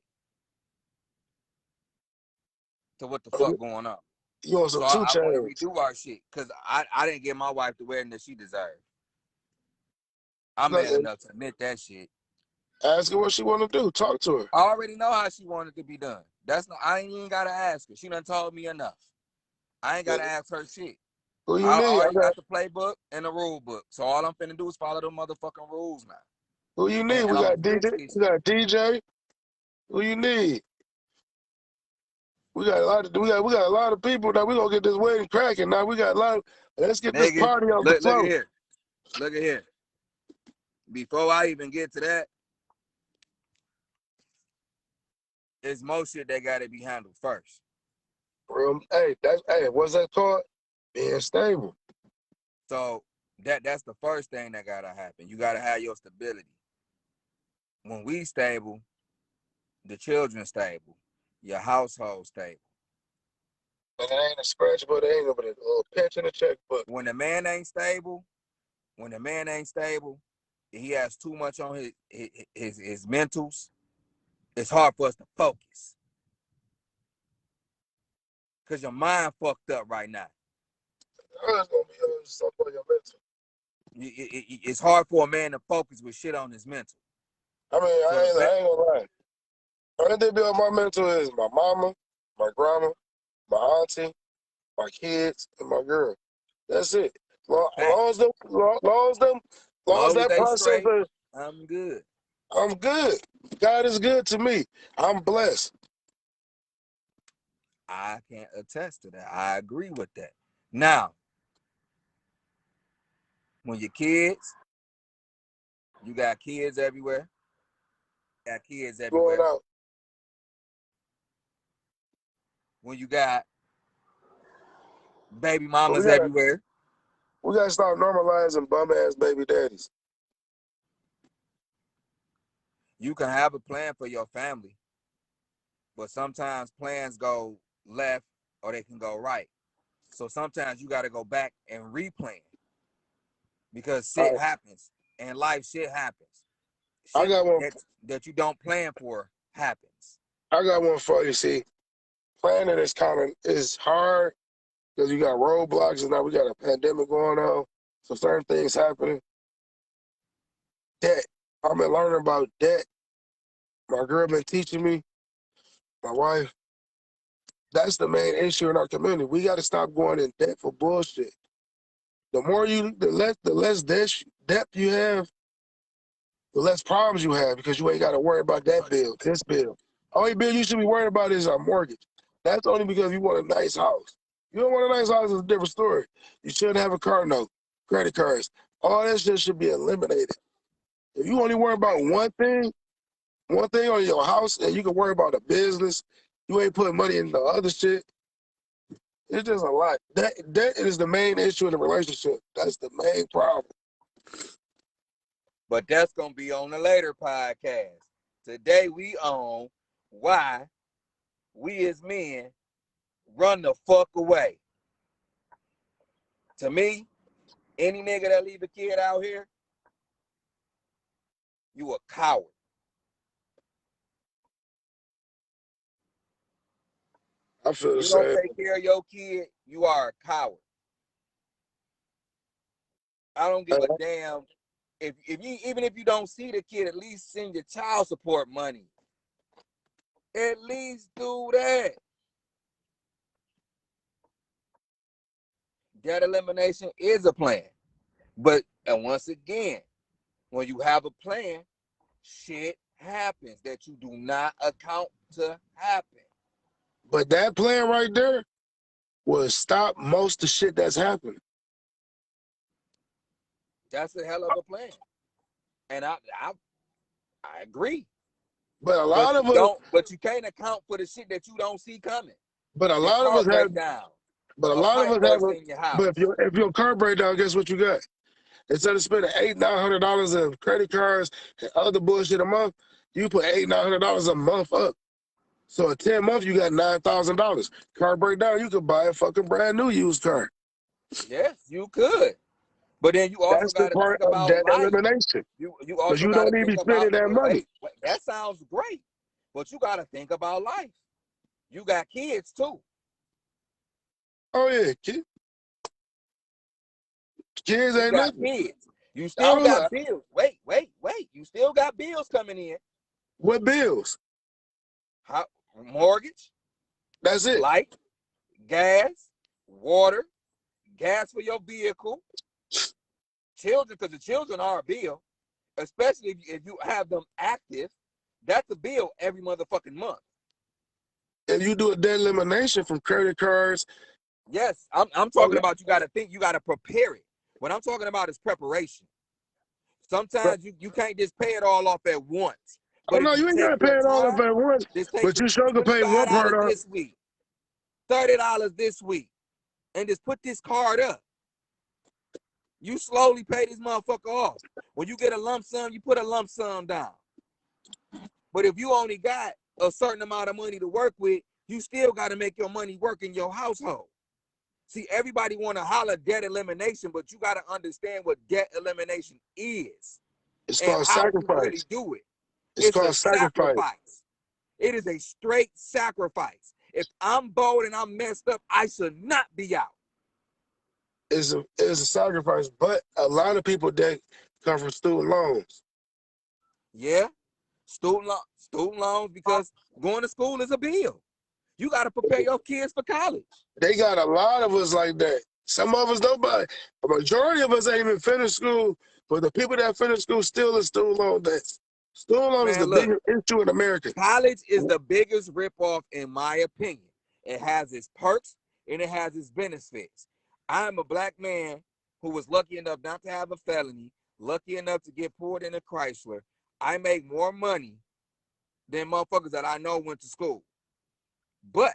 to what the fuck going on. You want some So 2 I want to Chainz. redo our shit because I didn't give my wife the wedding that she deserved. I'm man enough to admit that shit. Ask her what she want to do. Talk to her. I already know how she wanted to be done. I ain't even gotta ask her. She done told me enough. I ain't gotta ask her shit. Who you I need? already got the playbook and the rule book. So all I'm finna do is follow the motherfucking rules now. Who you need? And We I'm got gonna fix DJ. this We shit. got DJ. Who you need? We got a lot of people that we gonna get this wedding cracking. Now we got a lot. Let's get this Nigga, party off the look at floor. here. Look at here. Before I even get to that, it's most shit that gotta be handled first. Hey, what's that called? Being stable. So that's the first thing that gotta happen. You gotta have your stability. When we stable, the children stable, your household stable. And it ain't a scratch, but it ain't a little pinch in the checkbook. When the man ain't stable, he has too much on his mentals. It's hard for us to focus because your mind fucked up right now. It's gonna be something on your mental. It's hard for a man to focus with shit on his mental. I mean, I ain't gonna lie. The only thing be on my mental is my mama, my grandma, my auntie, my kids, and my girl. That's it. Long as that they process straight, is, I'm good. I'm good. God is good to me. I'm blessed. I can't attest to that. I agree with that. Now, when your kids, you got kids everywhere. Going out. When you got baby But mamas everywhere. we gotta start normalizing bum ass baby daddies. You can have a plan for your family, but sometimes plans go left or they can go right. So sometimes you got to go back and replan because shit happens and life shit happens. Shit that you don't plan for happens. I got one for you. See, planning is hard because you got roadblocks and now we got a pandemic going on. So certain things happening. Debt. I've been learning about debt. My girl been teaching me. My wife. That's the main issue in our community. We got to stop going in debt for bullshit. The less debt you have, the less problems you have because you ain't got to worry about that bill, this bill. Only bill you should be worried about is our mortgage. That's only because you want a nice house. You don't want a nice house, it's a different story. You shouldn't have a car note, credit cards. All that shit should be eliminated. If you only worry about one thing on your house, and you can worry about a business, you ain't putting money into other shit. It's just a lot. That is the main issue in the relationship. That's the main problem. But that's gonna be on a later podcast. Today we on why we as men run the fuck away. To me, any nigga that leave a kid out here, you a coward. I feel the You don't same. take care of your kid, you are a coward. I don't give a damn if you, even if you don't see the kid, at least send your child support money. At least do that. Debt elimination is a plan. But and once again, when you have a plan, shit happens that you do not account to happen. But that plan right there will stop most of the shit that's happening. That's a hell of a plan. And I agree. But a lot of us don't. But you can't account for the shit that you don't see coming. But a Your lot of car us have. break down. But a A lot of pipe us have. burst in your house. But if your car break down, guess what you got? Instead of spending $800-900 in credit cards and other bullshit a month, you put $800-900 a month up. So at 10 months, you got $9,000. Car break down, you could buy a fucking brand new used car. Yes, you could. But then you also got to think about debt life. elimination. You But also you got to don't even think be about. spending that money. Wait, that sounds great, but you got to think about life. You got kids too. Oh yeah, kids You ain't got nothing. kids. You still got bills. Wait. You still got bills coming in. What bills? Mortgage. That's it. Light, gas, water, gas for your vehicle. Children, because the children are a bill, especially if you have them active. That's a bill every motherfucking month. If you do a debt elimination from credit cards. Yes, I'm talking about you got to think, you got to prepare it. What I'm talking about is preparation. Sometimes you can't just pay it all off at once. But no, you ain't got to pay it all off at once. But you sure can pay one part off. This week, $30 this week, and just put this card up. You slowly pay this motherfucker off. When you get a lump sum, you put a lump sum down. But if you only got a certain amount of money to work with, you still got to make your money work in your household. See, everybody want to holler debt elimination, but you got to understand what debt elimination is. It's called sacrifice. You really do it. It's called sacrifice. It is a straight sacrifice. If I'm bold and I'm messed up, I should not be out. It's a sacrifice, but a lot of people that come from student loans. Yeah, student loans, because going to school is a bill. You got to prepare your kids for college. They got a lot of us like that. Some of us don't, but a majority of us ain't even finished school. But the people that finish school still in student loan debt. Student loan is the biggest issue in America. College is the biggest ripoff, in my opinion. It has its perks and it has its benefits. I'm a black man who was lucky enough not to have a felony, lucky enough to get pulled in a Chrysler. I make more money than motherfuckers that I know went to school. But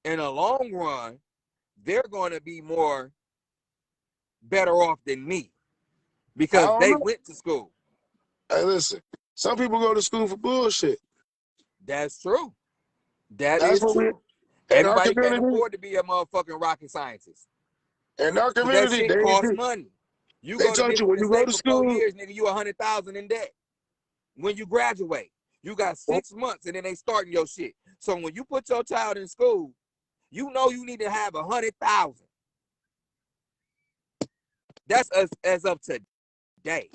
in the long run, they're going to be more better off than me because they went to school. Hey, listen, some people go to school for bullshit. That's true. That's true. Everybody can't afford to be a motherfucking rocket scientist. In our community, that shit costs money. You go to when you go to school, 4 years, nigga, you $100,000 in debt. When you graduate, you got 6 months, and then they starting your shit. So when you put your child in school, you know you need to have $100,000. That's as of today.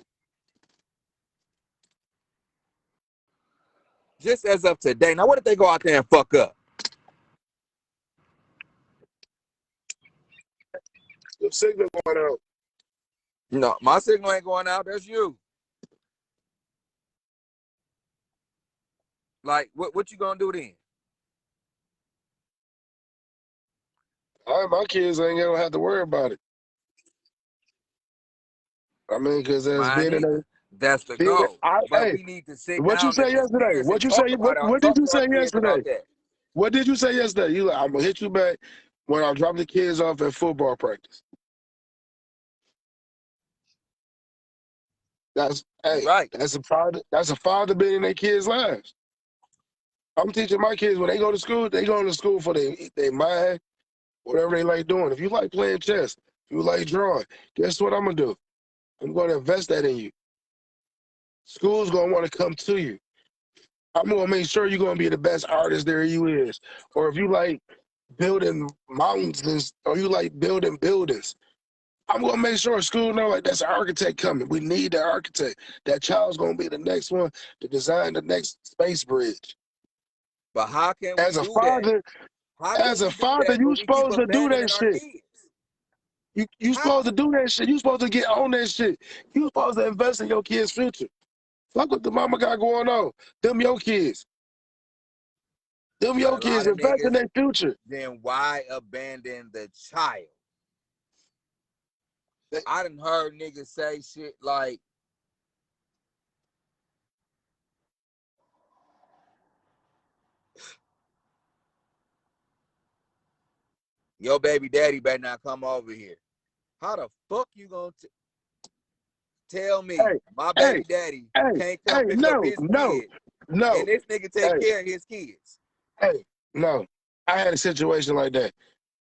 Just as of today. Now, what if they go out there and fuck up? Your signal going out. No, my signal ain't going out. That's you. Like, what you gonna do then? All right, my kids ain't gonna have to worry about it. I mean, because that's the goal. But we need to sit what down you say yesterday? What you say? What did you say yesterday? What did you say yesterday? You like, I'm gonna hit you back when I drop the kids off at football practice. That's right. That's a father being in their kids' lives. I'm teaching my kids when they go to school, they go to school for their mind, whatever they like doing. If you like playing chess, if you like drawing, guess what I'm gonna do? I'm gonna invest that in you. School's gonna want to come to you. I'm gonna make sure you're gonna be the best artist there you is. Or if you like building mountains or you like building buildings, I'm gonna make sure school know like that's an architect coming. We need that architect. That child's gonna be the next one to design the next space bridge. But how can we As a do that? father, How can we do that, you but we keep supposed to do that abandoning our shit. kids? You supposed How? to do that shit. You supposed to get on that shit. You supposed to invest in your kids' future. Fuck what the mama got going on. Them your kids. Them But your a lot kids of invest in niggas, their future. then why abandon the child? I done heard niggas say shit like, your baby daddy better not come over here. How the fuck you gonna tell me Hey, my hey, baby daddy hey, can't come hey, pick up no, his no, kid no. and this nigga take Hey, care of his kids? hey, no. I had a situation like that.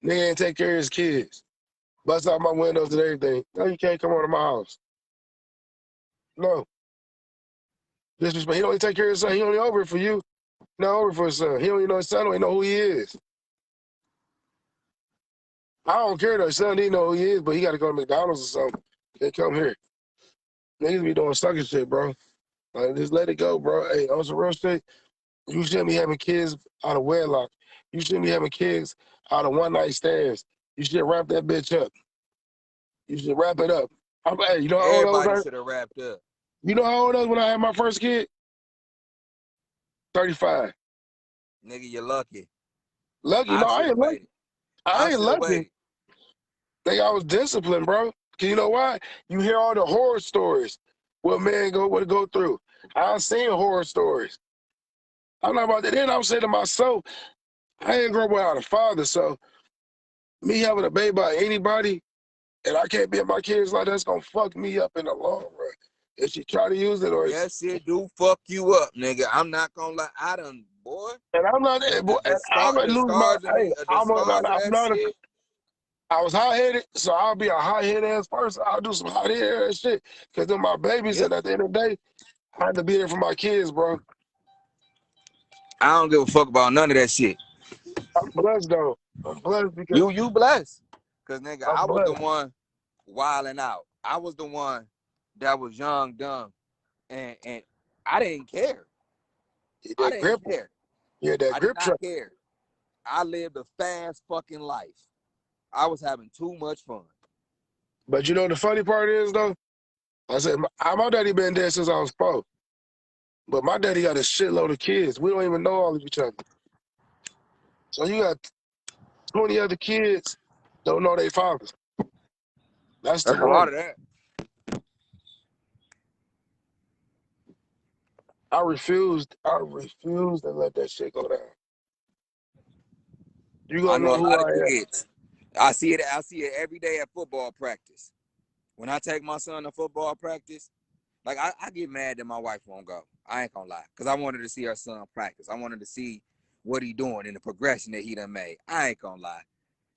Nigga ain't take care of his kids. Bust out my windows and everything. No, you can't come over to my house. No. Disrespect. He don't even take care of his son. He only over it for you. Not over for his son. He don't even know his son. Don't even know who he is. I don't care though. His son didn't know who he is, but he got to go to McDonald's or something. They come here. Niggas be doing sucker shit, bro. Like, just let it go, bro. Hey, on some real shit, you shouldn't be having kids out of wedlock. You shouldn't be having kids out of one night stands. You should wrap that bitch up. You should wrap it up. Hey, you know how old I Everybody was? should have wrapped up. You know how old I was when I had my first kid? 35. Nigga, you're lucky. Lucky? I No, I should have ain't lucky. waited. I I ain't should have lucky. waited. Nigga, I was disciplined, bro. Cause you know why? You hear all the horror stories. What man what go through. I've seen horror stories. I'm not about that. Then I'm saying to myself, I ain't grow up without a father, so me having a baby by anybody, and I can't be at my kids like that's gonna fuck me up in the long run. If she try to use it or That shit do fuck you up, nigga. I'm not gonna lie. I done, boy. and I'm not boy, and I'm gonna The lose my scars of hey, the scars of I'm that not shit. I was hot headed, so I'll be a hot headed ass person. I'll do some hot headed ass shit. Cause they're my babies, Yep. and at the end of the day, I had to be there for my kids, bro. I don't give a fuck about none of that shit. I'm blessed though. I'm blessed because You blessed. Cause nigga, I'm I was the blessed. one wilding out. I was the one that was young, dumb, and I didn't care. I That grip, didn't care. yeah, that I did grip not truck. care. I lived a fast fucking life. I was having too much fun. But you know the funny part is though, I said my daddy been dead since I was 4. But my daddy got a shitload of kids. We don't even know all of each other. So you got 20 other kids don't know their fathers. That's too That's a lot many. of that. I refused to let that shit go down. You I gonna know know a who lot I of am. kids. I see it every day at football practice. When I take my son to football practice, like I get mad that my wife won't go. I ain't gonna lie. Cause I wanted to see her son practice. I wanted to see what he doing and the progression that he done made. I ain't gonna lie.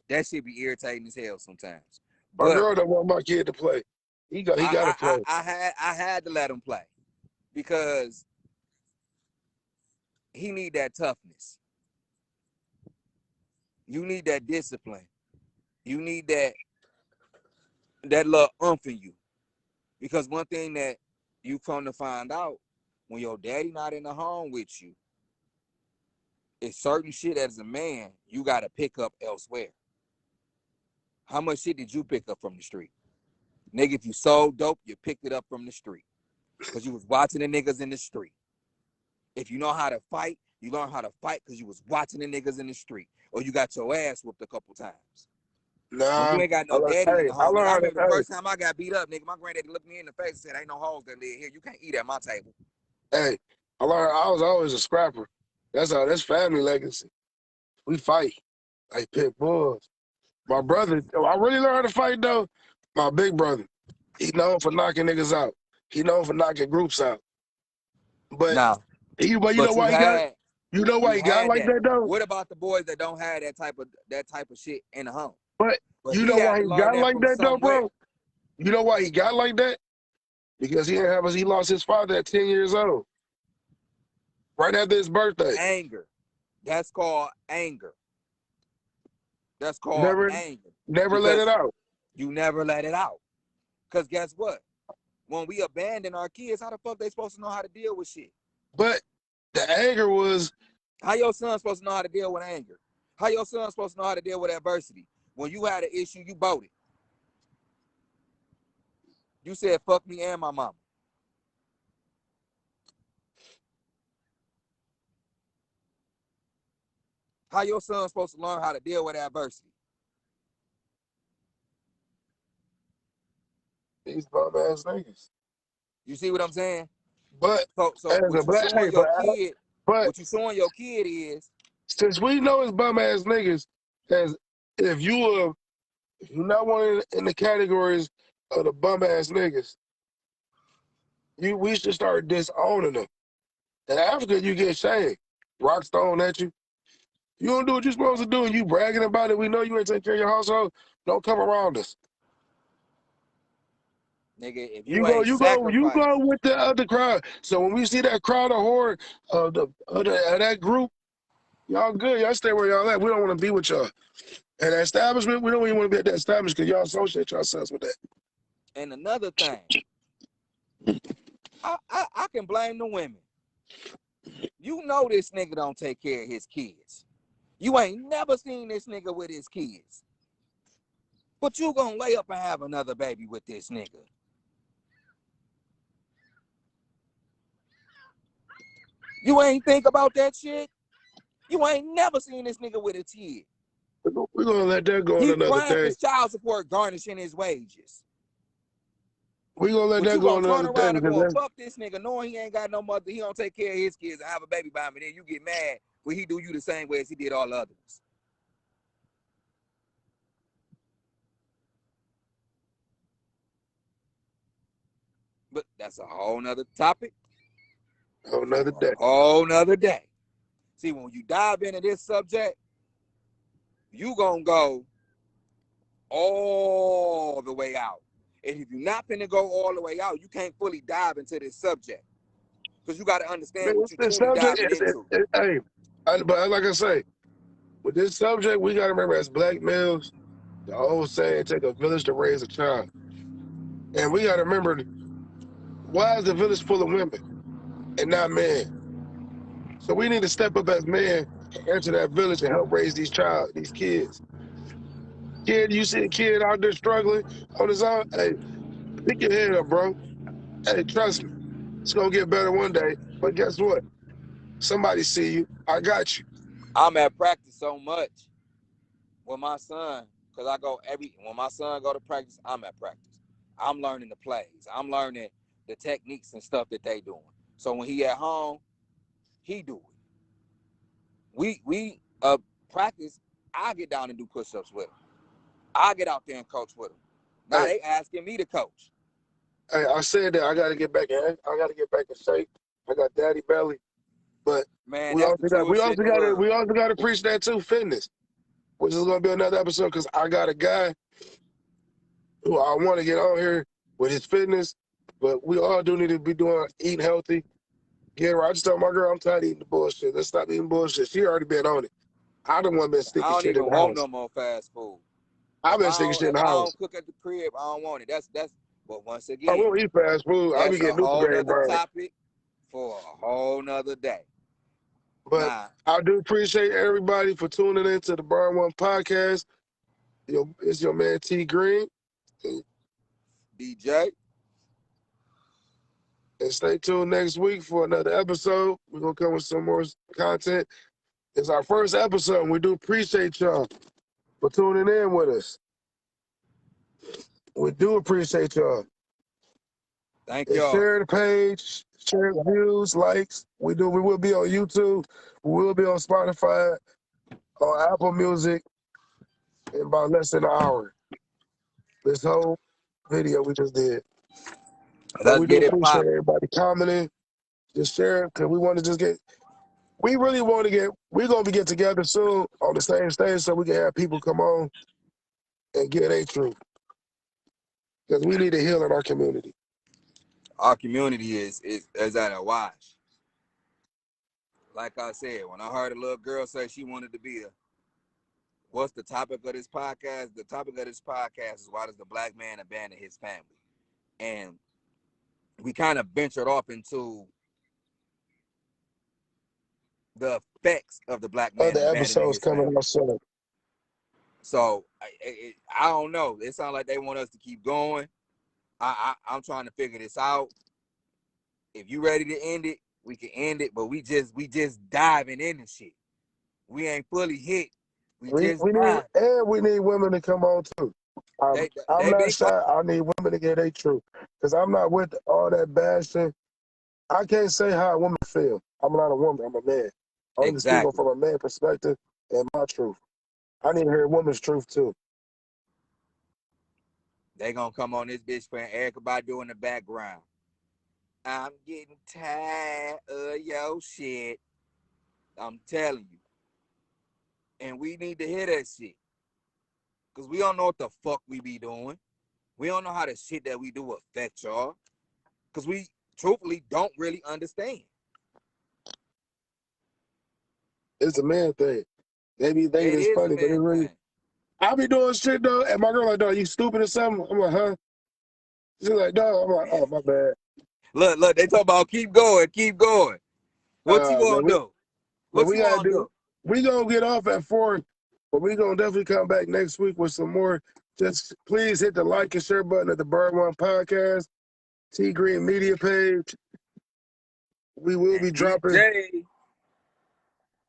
That shit be irritating as hell sometimes. My But girl don't want my kid to play. He gotta play. I had to let him play because he need that toughness. You need that discipline. You need that little umph in you. Because one thing that you come to find out when your daddy not in the home with you, it's certain shit as a man you gotta pick up elsewhere. How much shit did you pick up from the street? Nigga, if you sold dope, you picked it up from the street. Cause you was watching the niggas in the street. If you know how to fight, you learn how to fight because you was watching the niggas in the street. Or you got your ass whooped a couple times. When you Nah. ain't got no daddy in the I home, nigga. I learned remember the how to first time I got beat up, nigga, my granddaddy looked me in the face and said, ain't no hoes that live here. You can't eat at my table. I learned I was always a scrapper. That's family legacy. We fight like pit bulls. My brother, I really learned how to fight though. My big brother, he known for knocking niggas out. He known for knocking groups out. But Now, but you know but why he got you had like that. that though? What about the boys that don't have that type of shit in the home? But But you he know had why to he learn got that like from that though, somewhere. bro? You know why he got like that? Because he lost his father at 10 years old. Right after his birthday. Anger. That's called anger. That's called anger. Never let it out. You never let it out. Because guess what? When we abandon our kids, how the fuck they supposed to know how to deal with shit? But the anger was... How your son supposed to know how to deal with anger? How your son supposed to know how to deal with adversity? When you had an issue, you bought it. You said, fuck me and my mama. How your son supposed to learn how to deal with adversity? These bum ass niggas. You see what I'm saying? But so what you showing your kid, what you showing your kid is, since we know it's bum ass niggas, as if you're not one in the categories of the bum ass niggas, we should start disowning them. In Africa, you get shamed. Rocks thrown at you. You don't do what you're supposed to do, and you bragging about it. We know you ain't taking care of your household. Don't come around us. Nigga, if you go with the other crowd. So when we see that crowd of horde of that group, y'all good. Y'all stay where y'all at. We don't want to be with y'all. And that establishment, we don't even want to be at that establishment because y'all associate yourselves with that. And another thing, I can blame the women. You know this nigga don't take care of his kids. You ain't never seen this nigga with his kids. But you gonna lay up and have another baby with this nigga. You ain't think about that shit? You ain't never seen this nigga with a kid. We're gonna let that go on another day. He crying for child support garnishing his wages. We're gonna let that go on another day. You gonna turn around and go fuck this nigga knowing he ain't got no mother, he don't take care of his kids and have a baby by him, and then you get mad when he do you the same way as he did all the others. But that's a whole nother topic. Whole nother day. Whole nother day. See, when you dive into this subject, you gonna go all the way out. And if you're not finna go all the way out, you can't fully dive into this subject. Because you got to understand what you're truly diving into. Hey, but like I say, with this subject, we got to remember as black males, the old saying, take a village to raise a child. And we got to remember, why is the village full of women and not men? So we need to step up as men and enter that village and help raise these kids. Kid, you see a kid out there struggling on his own, hey, pick your head up, bro. Hey, trust me, it's going to get better one day. But guess what? Somebody see you. I got you. I'm at practice so much with my son, because when my son go to practice, I'm at practice. I'm learning the plays. I'm learning the techniques and stuff that they doing. So when he at home, he do it. We practice, I get down and do push-ups with him. I get out there and coach with him. Now they asking me to coach. Hey, I said that I got to get back in shape. I got daddy belly, but man, we also got to preach that too, fitness, which is gonna be another episode because I got a guy who I want to get on here with his fitness, but we all do need to be eating healthy. I just told my girl I'm tired of eating the bullshit. Let's stop eating bullshit. She already been on it. I don't want to be sticking shit in the house. I don't even want no more fast food. I've been sticking shit in the house. I don't cook at the crib. I don't want it. That's. But once again, I won't eat fast food. I'll be getting Newport burned. Topic for a whole nother day. But I do appreciate everybody for tuning in to the Burn One podcast. It's your man T Green, DJ. And stay tuned next week for another episode. We're gonna come with some more content. It's our first episode, and we do appreciate y'all for tuning in with us. We do appreciate y'all. Thank y'all. Share the page, share the views, likes. We will be on YouTube. We will be on Spotify, on Apple Music in about less than an hour. This whole video we just did. We do appreciate everybody commenting. Just share it because we want to just get. We really want to get. We're gonna get together soon on the same stage so we can have people come on and get a truth. Because we need to heal in our community. Our community is at a wash. like I said, when I heard a little girl say she wanted to be what's the topic of this podcast? The topic of this podcast is why does the black man abandon his family? And we kind of ventured off into the effects of the black man Other abandoning episodes his coming family. out soon. So I don't know. It sounds like they want us to keep going. I'm trying to figure this out. If you ready to end it, we can end it. But we just diving in and shit. We ain't fully hit. We need women to come on too. I'm not shy. I need women to get their truth because I'm not with all that bashing. I can't say how a woman feel. I'm not a woman. I'm a man. I'm just speaking from a man perspective and my truth. I need to hear a woman's truth too. They gonna come on this bitch playing Erykah Badu in the background. I'm getting tired of your shit. I'm telling you. And we need to hear that shit. Because we don't know what the fuck we be doing. We don't know how the shit that we do affect y'all. Because we truthfully don't really understand. It's a man thing. They be thinking it's funny, but it really. I be doing shit though, and my girl like, dog, you stupid or something? I'm like, huh? She's like, dog. I'm like, oh, my bad. Look, they talk about keep going. What you gonna do? What you gonna do? We gonna get off at 4, but we gonna definitely come back next week with some more. Just please hit the like and share button at the Bird One Podcast, T Green Media page. We will be dropping.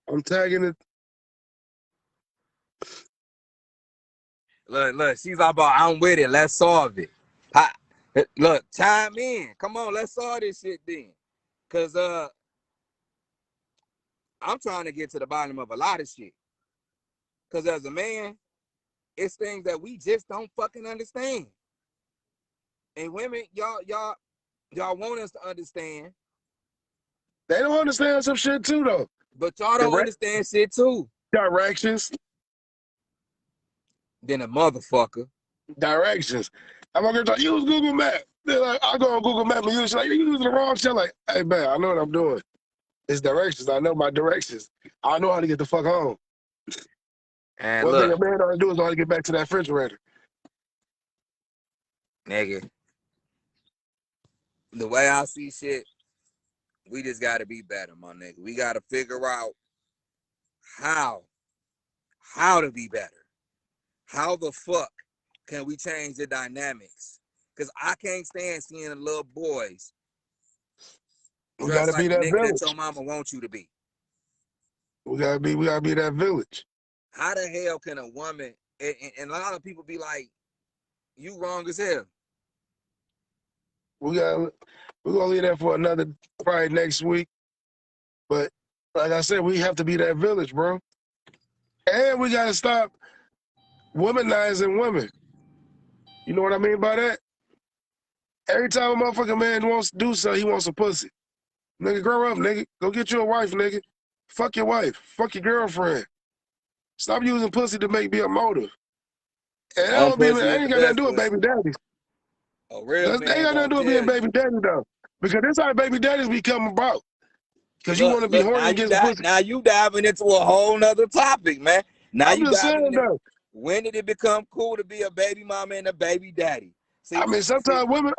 I'm tagging it. Look, she's all about I'm with it. Let's solve it. Look, chime in. Come on, let's solve this shit then. Cause I'm trying to get to the bottom of a lot of shit. Cause as a man, it's things that we just don't fucking understand. And women, y'all want us to understand. They don't understand some shit too though. But y'all don't understand shit too. Directions. Then a motherfucker. Directions. I'm gonna go use Google Maps. They're like, I go on Google Maps and use like you're using the wrong shit. Like, hey man, I know what I'm doing. It's directions. I know my directions. I know how to get the fuck home. And one thing a man ought to do is know how to get back to that refrigerator. Nigga. The way I see shit, we just gotta be better, my nigga. We gotta figure out how to be better. How the fuck can we change the dynamics? Because I can't stand seeing the little boys. We gotta be that village. That your mama wants you to be. We gotta be that village. How the hell can a woman and a lot of people be like, you wrong as hell. We're gonna leave that for another probably next week. But like I said, we have to be that village, bro. And we gotta stop womanizing women. You know what I mean by that? Every time a motherfucking man wants to do something, he wants a pussy. Nigga, grow up, nigga. Go get you a wife, nigga. Fuck your wife. Fuck your girlfriend. Stop using pussy to make me a motive. And that ain't got nothing to do with baby daddies. A real man ain't got nothing to do with being baby daddy though. Because that's how baby daddies become about. Because you want to be horny against the pussy. Now you diving into a whole nother topic, man. Now I'm just saying though. When did it become cool to be a baby mama and a baby daddy? See, I mean, sometimes women,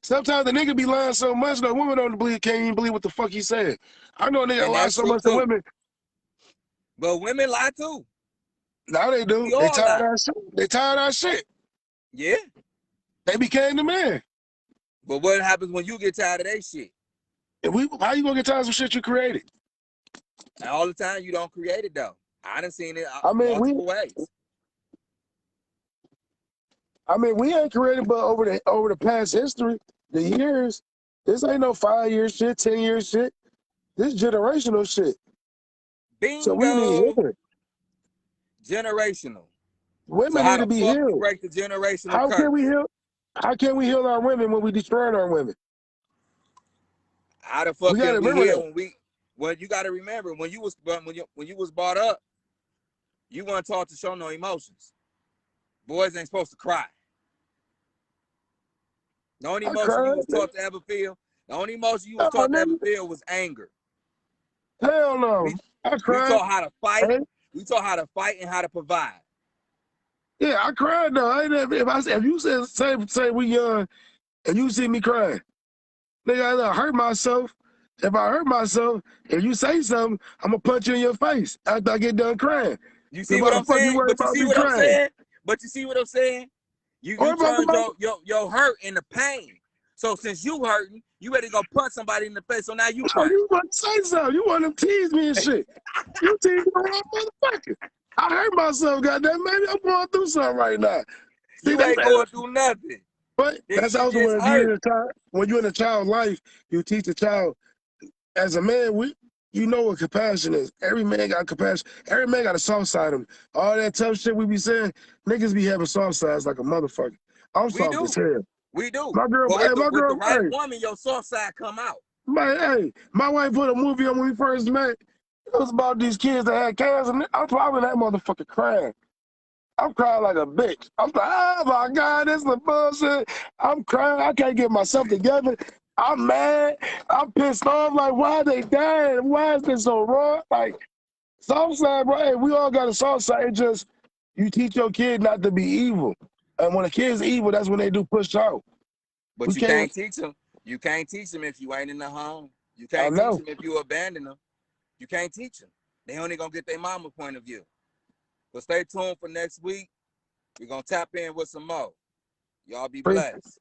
sometimes the nigga be lying so much that women can't even believe what the fuck he said. I know a nigga lie so much to women. But women lie too. No, they do. They tired of that shit. They tired of that shit. Yeah. They became the man. But what happens when you get tired of that shit? How you gonna get tired of some shit you created? And all the time you don't create it though. I done seen it multiple ways. I mean, we ain't created, but over the past history, the years, this ain't no 5-year shit, 10-year shit. This generational shit. Bingo. So we need healing. Generational. Women need to be healed. Break the generational How curse? Can we heal? How can we heal our women when we destroy our women? How the fuck can we heal when you got to remember when you was brought up, you weren't taught to show no emotions. Boys ain't supposed to cry. The only emotion you was taught to ever feel, was anger. Hell no. I We cried. taught how to fight. Hey? We taught how to fight and how to provide. Yeah, I cried though. I ain't never, if you said say we young and you see me crying, nigga, I hurt myself. If I hurt myself, if you say something, I'm gonna punch you in your face after I get done crying. You see what Why the I'm fuck you saying? worried But you about see me what I'm crying? saying? But you see what I'm saying? Or You if I turned your hurt into pain. So since you hurting, you ready to go punch somebody in the face. So now you crying. you want to say something. You want to tease me and shit. You tease the wrong motherfucker. I hurt myself, goddamn. Maybe I'm going through something right now. See, You ain't going through nothing. But that's You also just when you're in a child, when you're in a child's life, you teach the child. As a man, you know what compassion is. Every man got compassion. Every man got a soft side of him. All that tough shit we be saying, niggas be having soft sides like a motherfucker. I'm We soft do. as hell. We do. My girl, But hey, with the right woman, your soft side come out. Hey, my wife put a movie on when we first met. It was about these kids that had cancer. I'm probably that motherfucker crying. I'm crying like a bitch. I'm like, oh my God, this is bullshit. I'm crying. I can't get myself together. I'm mad. I'm pissed off. Like, why they dying? Why is this so wrong? Like, soft side, bro. Hey, we all got a soft side. It's just you teach your kid not to be evil. And when a kid's evil, that's when they do push out. But you can't teach them. You can't teach them if you ain't in the home. You can't teach them if you abandon them. You can't teach them. They only gonna get their mama point of view. But stay tuned for next week. We're gonna tap in with some more. Y'all be blessed.